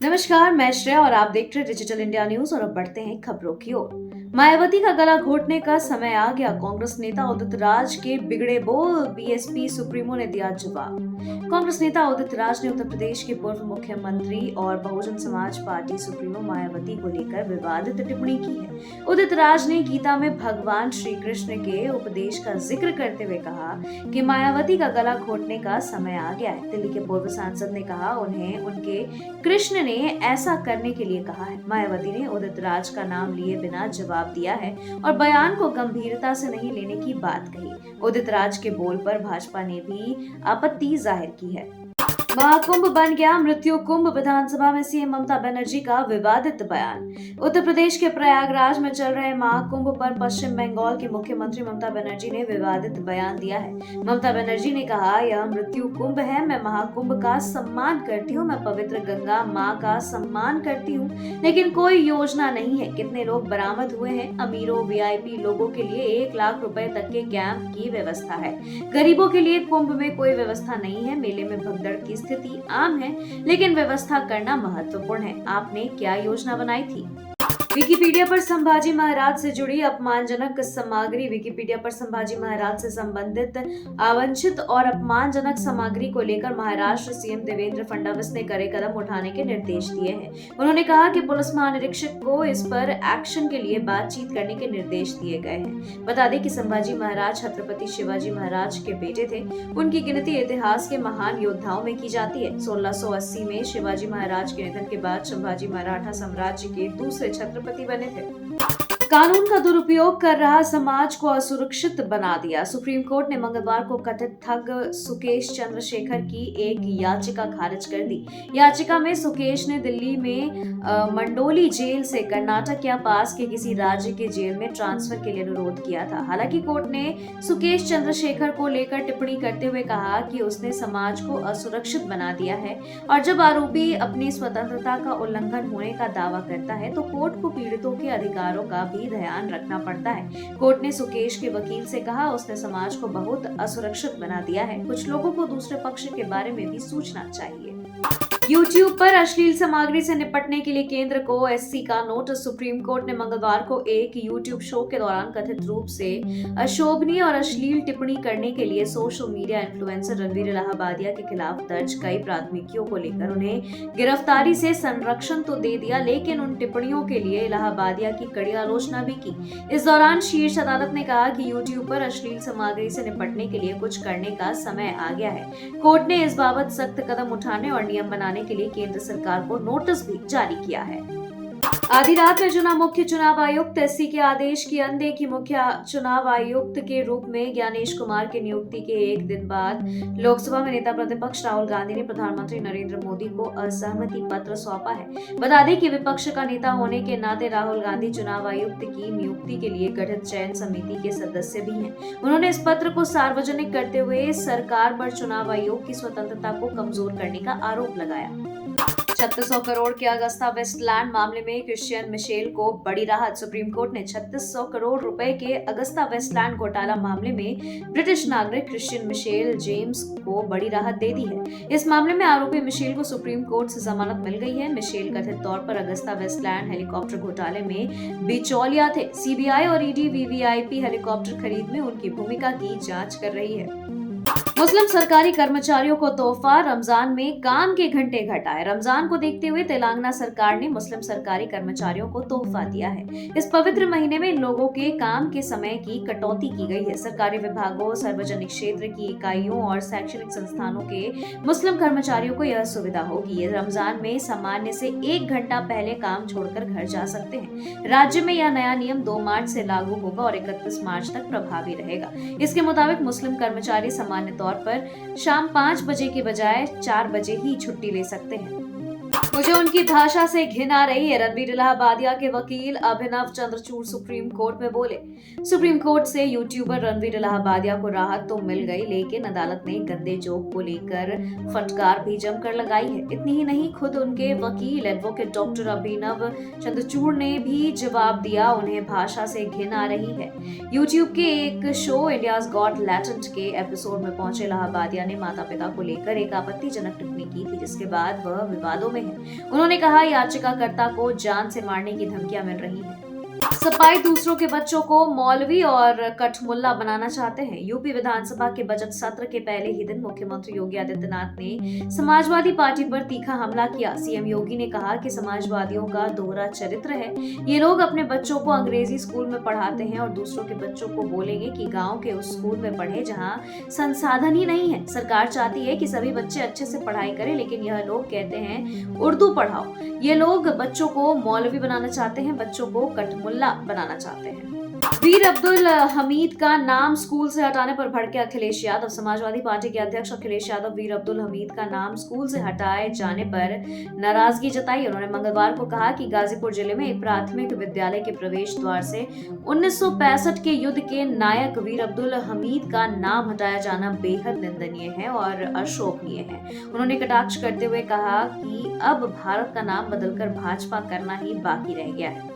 नमस्कार, मैं श्रेया और आप देख रहे हैं डिजिटल इंडिया न्यूज। और अब बढ़ते हैं खबरों की ओर। मायावती का गला घोटने का समय आ गया। कांग्रेस नेता उदित राज के बिगड़े बोल, बीएसपी सुप्रीमो ने दिया जवाब। कांग्रेस नेता उदित राज ने उत्तर प्रदेश के पूर्व मुख्यमंत्री और बहुजन समाज पार्टी सुप्रीमो मायावती को लेकर विवादित टिप्पणी की है। उदित राज ने गीता में भगवान श्री कृष्ण के उपदेश का जिक्र करते हुए कहा कि मायावती का गला घोटने का समय आ गया है। दिल्ली के पूर्व सांसद ने कहा उन्हें उनके कृष्ण ने ऐसा करने के लिए कहा है। मायावती ने उदित राज का नाम लिए बिना जवाब दिया है और बयान को गंभीरता से नहीं लेने की बात कही। उदित राज के बोल पर भाजपा ने भी आपत्ति जाहिर की है। महाकुंभ बन गया मृत्यु कुंभ, विधानसभा में सीएम ममता बनर्जी का विवादित बयान। उत्तर प्रदेश के प्रयागराज में चल रहे महाकुंभ पर पश्चिम बंगाल की मुख्यमंत्री ममता बनर्जी ने विवादित बयान दिया है। ममता बनर्जी ने कहा, यह मृत्यु कुंभ है। मैं महाकुंभ का सम्मान करती हूँ, मैं पवित्र गंगा माँ का सम्मान करती हूँ, लेकिन कोई योजना नहीं है। कितने लोग बरामद हुए हैं? अमीरों वीआईपी लोगों के लिए 1 लाख रुपए तक के कैंप की व्यवस्था है। गरीबों के लिए कुंभ में कोई व्यवस्था नहीं है। मेले में भगदड़ की स्थिति आम है, लेकिन व्यवस्था करना महत्वपूर्ण है। आपने क्या योजना बनाई थी? विकिपीडिया पर संभाजी महाराज से जुड़ी अपमानजनक सामग्री। विकिपीडिया पर संभाजी महाराज से संबंधित अवांछित और अपमानजनक सामग्री को लेकर महाराष्ट्र सीएम देवेंद्र फडणवीस ने कड़े कदम उठाने के निर्देश दिए हैं। उन्होंने कहा कि पुलिस महानिरीक्षक को इस पर एक्शन के लिए बातचीत करने के निर्देश दिए गए हैं। बता दें कि संभाजी महाराज छत्रपति शिवाजी महाराज के बेटे थे। उनकी गिनती इतिहास के महान योद्धाओं में की जाती है। 1680 में शिवाजी महाराज के निधन के बाद संभाजी मराठा साम्राज्य के दूसरे छत्रपति बने थे। कानून का दुरुपयोग कर रहा समाज को असुरक्षित बना दिया। सुप्रीम कोर्ट ने मंगलवार को कथित ठग सुकेश चंद्रशेखर की एक याचिका खारिज कर दी। याचिका में सुकेश ने दिल्ली में मंडोली जेल से कर्नाटक या पास के किसी राज्य के जेल में ट्रांसफर के लिए अनुरोध किया था। हालांकि कोर्ट ने सुकेश चंद्रशेखर को लेकर टिप्पणी करते हुए कहा कि उसने समाज को असुरक्षित बना दिया है और जब आरोपी अपनी स्वतंत्रता का उल्लंघन होने का दावा करता है तो कोर्ट को पीड़ितों के अधिकारों का भी ध्यान रखना पड़ता है। कोर्ट ने सुकेश के वकील से कहा, उसने समाज को बहुत असुरक्षित बना दिया है। कुछ लोगों को दूसरे पक्ष के बारे में भी सोचना चाहिए। YouTube पर अश्लील सामग्री से निपटने के लिए केंद्र को SC का नोटिस। सुप्रीम कोर्ट ने मंगलवार को एक YouTube शो के दौरान कथित रूप से अशोभनीय और अश्लील टिप्पणी करने के लिए social media influencer Ranveer Allahbadia के खिलाफ दर्ज कई प्राथमिकियों को लेकर उन्हें गिरफ्तारी से संरक्षण तो दे दिया, लेकिन उन टिप्पणियों के लिए इलाहाबादिया की कड़ी आलोचना भी की। इस दौरान शीर्ष अदालत ने कहा कि YouTube पर अश्लील सामग्री से निपटने के लिए कुछ करने का समय आ गया है। कोर्ट ने इस बाबत सख्त कदम उठाने और नियम बनाने के लिए केंद्र सरकार को नोटिस भी जारी किया है। आधी रात में चुना मुख्य चुनाव आयुक्त। SC के आदेश की अनदेखी। मुख्य चुनाव आयुक्त के रूप में ज्ञानेश कुमार की नियुक्ति के एक दिन बाद लोकसभा में नेता प्रतिपक्ष राहुल गांधी ने प्रधानमंत्री नरेंद्र मोदी को असहमति पत्र सौंपा है। बता दें कि विपक्ष का नेता होने के नाते राहुल गांधी चुनाव आयुक्त की नियुक्ति के लिए गठित चयन समिति के सदस्य भी हैं। उन्होंने इस पत्र को सार्वजनिक करते हुए सरकार पर चुनाव आयोग की स्वतंत्रता को कमजोर करने का आरोप लगाया। 3600 करोड़ के अगस्ता वेस्टलैंड मामले में क्रिश्चियन मिशेल को बड़ी राहत। सुप्रीम कोर्ट ने 3600 करोड़ रुपए के अगस्ता वेस्टलैंड घोटाला मामले में ब्रिटिश नागरिक क्रिश्चियन मिशेल जेम्स को बड़ी राहत दे दी है। इस मामले में आरोपी मिशेल को सुप्रीम कोर्ट से जमानत मिल गई है। मिशेल कथित तौर पर अगस्ता वेस्टलैंड हेलीकॉप्टर घोटाले में बिचौलिया थे। CBI और ED VVIP हेलीकॉप्टर खरीद में उनकी भूमिका की जांच कर रही है। मुस्लिम सरकारी कर्मचारियों को तोहफा, रमजान में काम के घंटे घटाए। रमजान को देखते हुए तेलंगाना सरकार ने मुस्लिम सरकारी कर्मचारियों को तोहफा दिया है। इस पवित्र महीने में इन लोगों के काम के समय की कटौती की गई है। सरकारी विभागों, सार्वजनिक क्षेत्र की इकाइयों और शैक्षणिक संस्थानों के मुस्लिम कर्मचारियों को यह सुविधा होगी। ये रमजान में सामान्य से 1 घंटा पहले काम छोड़कर घर जा सकते हैं। राज्य में यह नया नियम 2 मार्च से लागू होगा और 31 मार्च तक प्रभावी रहेगा। इसके मुताबिक मुस्लिम कर्मचारी सामान्य तौर पर शाम 5 बजे के बजाय 4 बजे ही छुट्टी ले सकते हैं। मुझे उनकी भाषा से घिन आ रही है, रणवीर इलाहाबादिया के वकील अभिनव चंद्रचूड़ सुप्रीम कोर्ट में बोले। सुप्रीम कोर्ट से यूट्यूबर रणवीर इलाहाबादिया को राहत तो मिल गई, लेकिन अदालत ने गंदे जोक को लेकर फटकार भी जमकर लगाई है। इतनी ही नहीं, खुद उनके वकील एडवोकेट डॉक्टर अभिनव चंद्रचूड़ ने भी जवाब दिया, उन्हें भाषा से घिन आ रही है। यूट्यूब के एक शो इंडियाज गॉट लैटेंट के एपिसोड में पहुंचे पहुंचे इलाहाबादिया ने माता पिता को लेकर एक आपत्तिजनक टिप्पणी की थी, जिसके बाद वह विवादों में है। उन्होंने कहा, याचिकाकर्ता को जान से मारने की धमकियां मिल रही हैं। सपाई दूसरों के बच्चों को मौलवी और कठमुल्ला बनाना चाहते हैं। यूपी विधानसभा के बजट सत्र के पहले ही दिन मुख्यमंत्री योगी आदित्यनाथ ने समाजवादी पार्टी पर तीखा हमला किया। सीएम योगी ने कहा कि समाजवादियों का दोहरा चरित्र है। ये लोग अपने बच्चों को अंग्रेजी स्कूल में पढ़ाते हैं और दूसरों के बच्चों को बोलेंगे कि गांव के उस स्कूल में पढ़े जहां संसाधन ही नहीं है। सरकार चाहती है कि सभी बच्चे अच्छे से पढ़ाई करें, लेकिन यह लोग कहते हैं उर्दू पढ़ाओ। ये लोग बच्चों को मौलवी बनाना चाहते हैं, बच्चों को कठमुल्ला बनाना चाहते हैं। वीर अब्दुल हमीद का नाम स्कूल से हटाने पर भड़के अखिलेश यादव। समाजवादी पार्टी के अध्यक्ष अखिलेश यादव वीर अब्दुल हमीद का नाम स्कूल से हटाए जाने पर नाराजगी जताई। उन्होंने मंगलवार को कहा कि गाजीपुर जिले में एक प्राथमिक विद्यालय के प्रवेश द्वार से 1965 के युद्ध के नायक वीर अब्दुल हमीद का नाम हटाया जाना बेहद निंदनीय है और अशोभनीय है। उन्होंने कटाक्ष करते हुए कहा कि अब भारत का नाम बदलकर भाजपा करना ही बाकी रह गया है।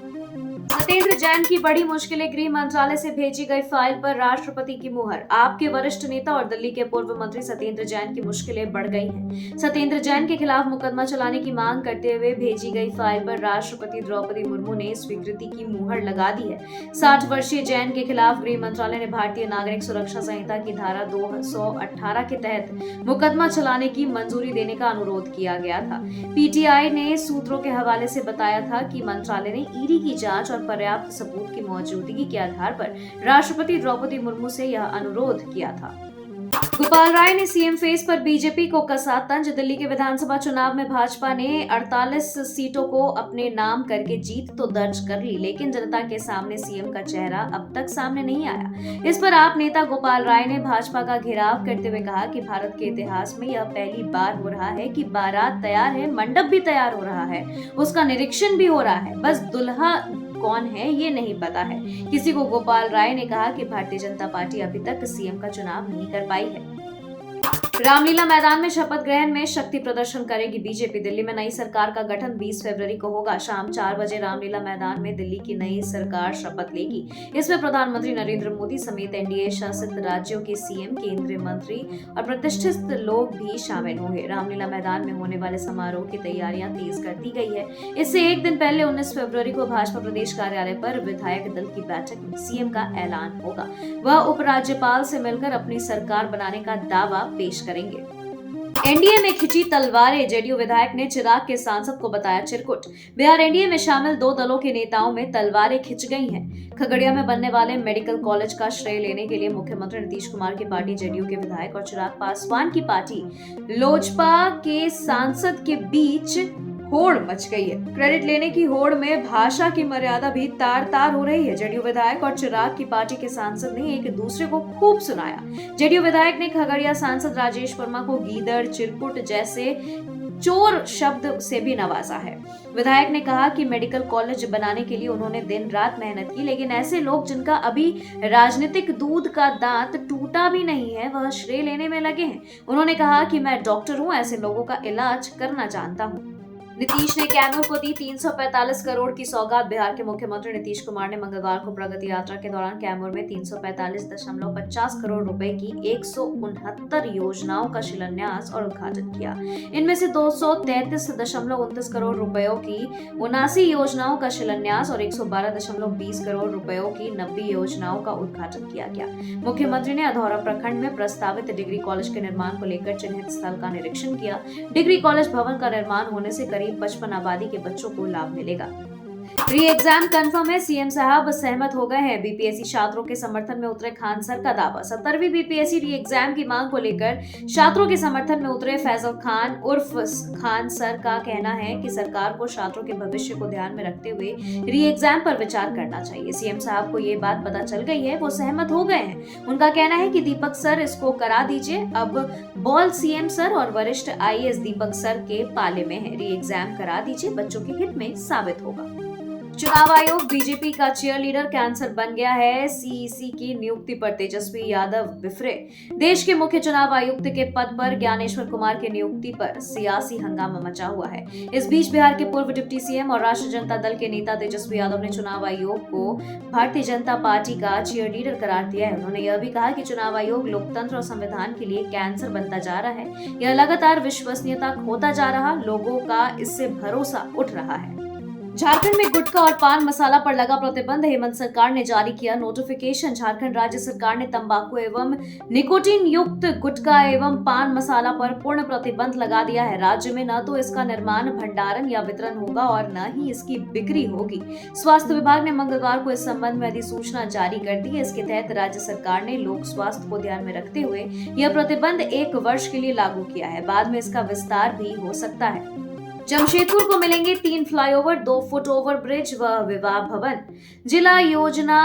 सत्येंद्र जैन की बड़ी मुश्किलें, गृह मंत्रालय से भेजी गई फाइल पर राष्ट्रपति की मुहर। आप के वरिष्ठ नेता और दिल्ली के पूर्व मंत्री सत्येंद्र जैन की मुश्किलें बढ़ गई हैं। सत्येंद्र जैन के खिलाफ मुकदमा चलाने की मांग करते हुए भेजी गई फाइल पर राष्ट्रपति द्रौपदी मुर्मू ने स्वीकृति की मुहर लगा दी है। 60 वर्षीय जैन के खिलाफ गृह मंत्रालय ने भारतीय नागरिक सुरक्षा संहिता की धारा 218 के तहत मुकदमा चलाने की मंजूरी देने का अनुरोध किया गया था। पीटीआई ने सूत्रों के हवाले से बताया था कि मंत्रालय ने ईडी की जांच और पर्याप्त सबूत की मौजूदगी के आधार पर राष्ट्रपति द्रौपदी मुर्मू से यह अनुरोध किया था। गोपाल राय ने सीएम फेस पर बीजेपी को कसा तंज। दिल्ली के विधानसभा चुनाव में भाजपा ने 48 सीटों को अपने नाम करके जीत तो दर्ज कर ली, लेकिन जनता के सामने सीएम का चेहरा अब तक सामने नहीं आया। इस पर आप नेता गोपाल राय ने भाजपा का घेराव करते हुए कहा कि भारत के इतिहास में यह पहली बार हो रहा है कि बारात तैयार है, मंडप भी तैयार हो रहा है, उसका निरीक्षण भी हो रहा है, बस दुल्हा कौन है ये नहीं पता है। किसी को गोपाल राय ने कहा कि भारतीय जनता पार्टी अभी तक सीएम का चुनाव नहीं कर पाई है। रामलीला मैदान में शपथ ग्रहण में शक्ति प्रदर्शन करेगी बीजेपी। दिल्ली में नई सरकार का गठन 20 फरवरी को होगा। शाम 4 बजे रामलीला मैदान में दिल्ली की नई सरकार शपथ लेगी। इसमें प्रधानमंत्री नरेंद्र मोदी समेत एनडीए शासित राज्यों के सीएम, केंद्रीय मंत्री और प्रतिष्ठित लोग भी शामिल होंगे। रामलीला मैदान में होने वाले समारोह की तैयारियां तेज कर दी गई है। इससे एक दिन पहले 19 फरवरी को भाजपा प्रदेश कार्यालय पर विधायक दल की बैठक में सीएम का ऐलान होगा। वह उपराज्यपाल से मिलकर अपनी सरकार बनाने का दावा पेश करेंगे। एनडीए में खिंची तलवारें, जेडीयू विधायक ने चिराग के सांसद को बताया चिरकुट। बिहार एनडीए में शामिल 2 दलों के नेताओं में तलवारें खिंच गई हैं। खगड़िया में बनने वाले मेडिकल कॉलेज का श्रेय लेने के लिए मुख्यमंत्री नीतीश कुमार की पार्टी जेडीयू के विधायक और चिराग पासवान की पार्टी लोजपा के सांसद के बीच होड़ मच गई है। क्रेडिट लेने की होड़ में भाषा की मर्यादा भी तार तार हो रही है। जेडीयू विधायक और चिराग की पार्टी के सांसद ने एक दूसरे को खूब सुनाया। जेडीयू विधायक ने खगड़िया सांसद राजेश वर्मा को गीदड़, चिरकुट जैसे चोर शब्द से भी नवाजा है। विधायक ने कहा कि मेडिकल कॉलेज बनाने के लिए उन्होंने दिन रात मेहनत की, लेकिन ऐसे लोग जिनका अभी राजनीतिक दूध का दांत टूटा भी नहीं है, वह श्रेय लेने में लगे हैं। उन्होंने कहा कि मैं डॉक्टर हूं, ऐसे लोगों का इलाज करना जानता हूं। नीतीश ने कैमूर को दी 345 करोड़ की सौगात। बिहार के मुख्यमंत्री नीतीश कुमार ने मंगलवार को प्रगति यात्रा के दौरान कैमूर में 345.50 करोड़ रुपए की 169 योजनाओं का शिलान्यास और उद्घाटन किया। इनमें से 233.29 करोड़ रुपयों की 79 योजनाओं का शिलान्यास और 112.20 करोड़ रुपयों की 90 योजनाओं का उद्घाटन किया गया। मुख्यमंत्री ने अधौरा प्रखंड में प्रस्तावित डिग्री कॉलेज के निर्माण को लेकर चिन्हित स्थल का निरीक्षण किया। डिग्री कॉलेज भवन का निर्माण होने से करीब 55 आबादी के बच्चों को लाभ मिलेगा। री एग्जाम कंफर्म है, सीएम साहब सहमत हो गए हैं। बीपीएससी छात्रों के समर्थन में उतरे खान सर का दावा। 17वीं बीपीएससी री एग्जाम की मांग को लेकर छात्रों के समर्थन में उतरे फैजल खान उर्फ खान सर का कहना है कि सरकार को छात्रों के भविष्य को ध्यान में रखते हुए री एग्जाम पर विचार करना चाहिए। सीएम साहब को ये बात पता चल गई है, वो सहमत हो गए हैं। उनका कहना है कि दीपक सर इसको करा दीजिए। अब बॉल सीएम सर और वरिष्ठ आईएएस दीपक सर के पाले में है। री एग्जाम करा दीजिए, बच्चों के हित में साबित होगा। चुनाव आयोग बीजेपी का चीयर लीडर कैंसर बन गया है। सीईसी की नियुक्ति पर तेजस्वी यादव बिफरे। देश के मुख्य चुनाव आयुक्त के पद पर ज्ञानेश्वर कुमार की नियुक्ति पर सियासी हंगामा मचा हुआ है। इस बीच बिहार के पूर्व डिप्टी सीएम और राष्ट्रीय जनता दल के नेता तेजस्वी यादव ने चुनाव आयोग को भारतीय जनता पार्टी का चीयर लीडर करार दिया है। उन्होंने यह भी कहा कि चुनाव आयोग लोकतंत्र और संविधान के लिए कैंसर बनता जा रहा है। यह लगातार विश्वसनीयता खोता जा रहा, लोगों का इससे भरोसा उठ रहा है। झारखंड में गुटखा और पान मसाला पर लगा प्रतिबंध। हेमंत सरकार ने जारी किया नोटिफिकेशन। झारखंड राज्य सरकार ने तंबाकू एवं निकोटीन युक्त गुटखा एवं पान मसाला पर पूर्ण प्रतिबंध लगा दिया है। राज्य में न तो इसका निर्माण, भंडारण या वितरण होगा और न ही इसकी बिक्री होगी। स्वास्थ्य विभाग ने मंगलवार को इस संबंध में अधिसूचना जारी कर दी है। इसके तहत राज्य सरकार ने लोक स्वास्थ्य को ध्यान में रखते हुए यह प्रतिबंध 1 वर्ष के लिए लागू किया है। बाद में इसका विस्तार भी हो सकता है। जमशेदपुर को मिलेंगे 3 फ्लाईओवर, 2 फुट ओवर ब्रिज व विवाह भवन। जिला योजना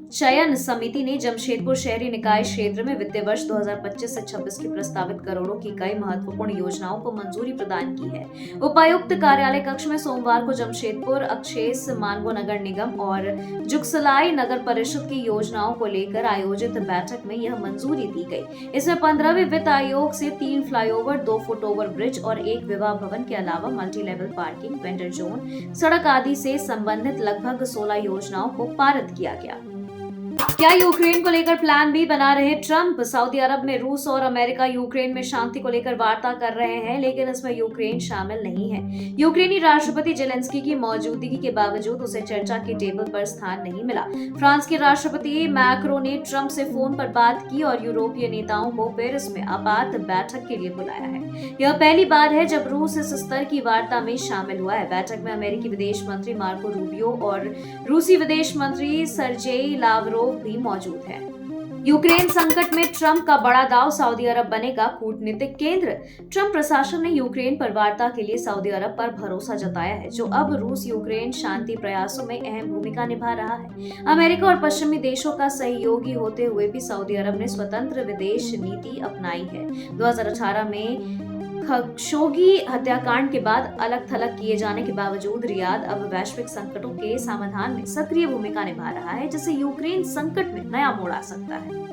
चयन समिति ने जमशेदपुर शहरी निकाय क्षेत्र में वित्तीय वर्ष 2025 से 26 की प्रस्तावित करोड़ों की कई महत्वपूर्ण योजनाओं को मंजूरी प्रदान की है। उपायुक्त कार्यालय कक्ष में सोमवार को जमशेदपुर, अक्षेस, मानगो नगर निगम और जुगसलाई नगर परिषद की योजनाओं को लेकर आयोजित बैठक में यह मंजूरी दी गई। इसमें 15वें वित्त आयोग से 3 फ्लाईओवर, 2 फुट ओवर ब्रिज और 1 विवाह भवन के अलावा multi level parking, vendor zone, सड़क आदि से संबंधित लगभग 16 योजनाओं को पारित किया गया। क्या यूक्रेन को लेकर प्लान बी बना रहे ट्रंप? सऊदी अरब में रूस और अमेरिका यूक्रेन में शांति को लेकर वार्ता कर रहे हैं, लेकिन इसमें यूक्रेन शामिल नहीं है। यूक्रेनी राष्ट्रपति जेलेंस्की की मौजूदगी के बावजूद उसे चर्चा के टेबल पर स्थान नहीं मिला। फ्रांस के राष्ट्रपति मैक्रो ने ट्रंप से फोन पर बात की और यूरोपीय नेताओं को पेरिस में आपात बैठक के लिए बुलाया है। यह पहली बार है जब रूस इस स्तर की वार्ता में शामिल हुआ है। बैठक में अमेरिकी विदेश मंत्री मार्को रूबियो और रूसी विदेश मंत्री सर्जेई लावरोव भी मौजूद है। यूक्रेन संकट में ट्रंप का बड़ा दांव, सऊदी अरब बनेगा कूटनीतिक केंद्र। ट्रंप प्रशासन ने यूक्रेन पर वार्ता के लिए सऊदी अरब पर भरोसा जताया है, जो अब रूस यूक्रेन शांति प्रयासों में अहम भूमिका निभा रहा है। अमेरिका और पश्चिमी देशों का सहयोगी होते हुए भी सऊदी अरब ने स्वतंत्र विदेश नीति अपनाई है। 2018 में खशोगी हत्याकांड के बाद अलग थलग किए जाने के बावजूद रियाद अब वैश्विक संकटों के समाधान में सक्रिय भूमिका निभा रहा है, जिससे यूक्रेन संकट में नया मोड़ आ सकता है।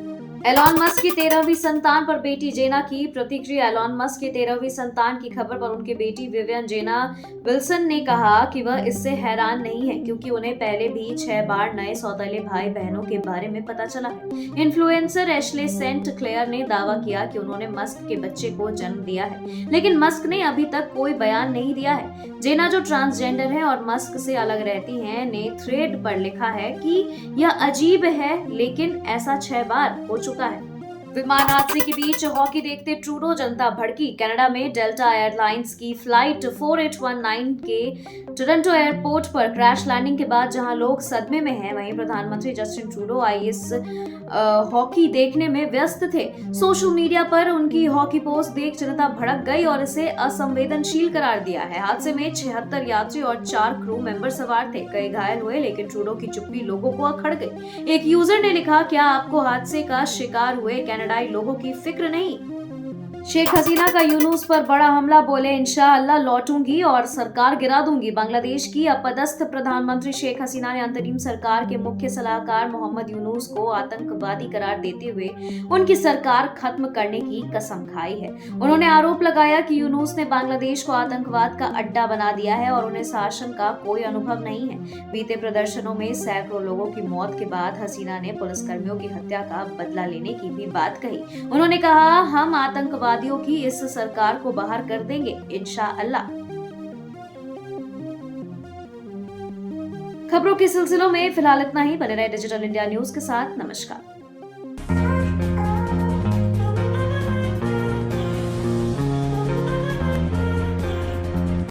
एलॉन मस्क की 13वीं संतान पर बेटी जेना की प्रतिक्रिया। एलॉन मस्क की 13वीं संतान की खबर पर उनकी बेटी विवियन जेना विल्सन ने कहा कि वह इससे हैरान नहीं है, क्योंकि उन्हें पहले भी 6 बार नए सौतेले भाई बहनों के बारे में पता चला है। इन्फ्लुएंसर एशले सेंट क्लेयर ने दावा किया कि उन्होंने मस्क के बच्चे को जन्म दिया है, लेकिन मस्क ने अभी तक कोई बयान नहीं दिया है। जेना, जो ट्रांसजेंडर है और मस्क से अलग रहती हैं, ने थ्रेड पर लिखा है कि यह अजीब है, लेकिन ऐसा 6 बार हो चुका है। विमान हादसे के बीच हॉकी देखते ट्रूडो, जनता भड़की। कनाडा में डेल्टा एयरलाइंस की फ्लाइट 4819 के टोरंटो एयरपोर्ट पर क्रैश लैंडिंग के बाद जहां लोग सदमे में हैं, वहीं प्रधानमंत्री जस्टिन ट्रूडो आईएस हॉकी देखने में व्यस्त थे। सोशल मीडिया पर उनकी हॉकी पोस्ट देख जनता भड़क गई और इसे असंवेदनशील करार दिया है। हादसे में 76 यात्री और 4 क्रू मेंबर सवार थे। कई घायल हुए, लेकिन ट्रूडो की चुप्पी लोगों को अखड़ गई। एक यूजर ने लिखा, क्या आपको हादसे का शिकार हुए कनाडाई लोगों की फिक्र नहीं? शेख हसीना का यूनुस पर बड़ा हमला, बोले इंशाअल्लाह लौटूंगी और सरकार गिरा दूंगी। बांग्लादेश की अपदस्थ प्रधानमंत्री शेख हसीना ने अंतरिम सरकार के मुख्य सलाहकार मोहम्मद यूनुस को आतंकवादी करार देते हुए उनकी सरकार खत्म करने की कसम खाई है। उन्होंने आरोप लगाया कि यूनुस ने बांग्लादेश को आतंकवाद का अड्डा बना दिया है और उन्हें शासन का कोई अनुभव नहीं है। बीते प्रदर्शनों में सैकड़ों लोगों की मौत के बाद हसीना ने पुलिसकर्मियों की हत्या का बदला लेने की भी बात कही। उन्होंने कहा, हम आतंकवादियों की इस सरकार को बाहर कर देंगे इंशाअल्लाह। खबरों के सिलसिलों में फिलहाल इतना ही। बने रहे डिजिटल इंडिया न्यूज के साथ। नमस्कार।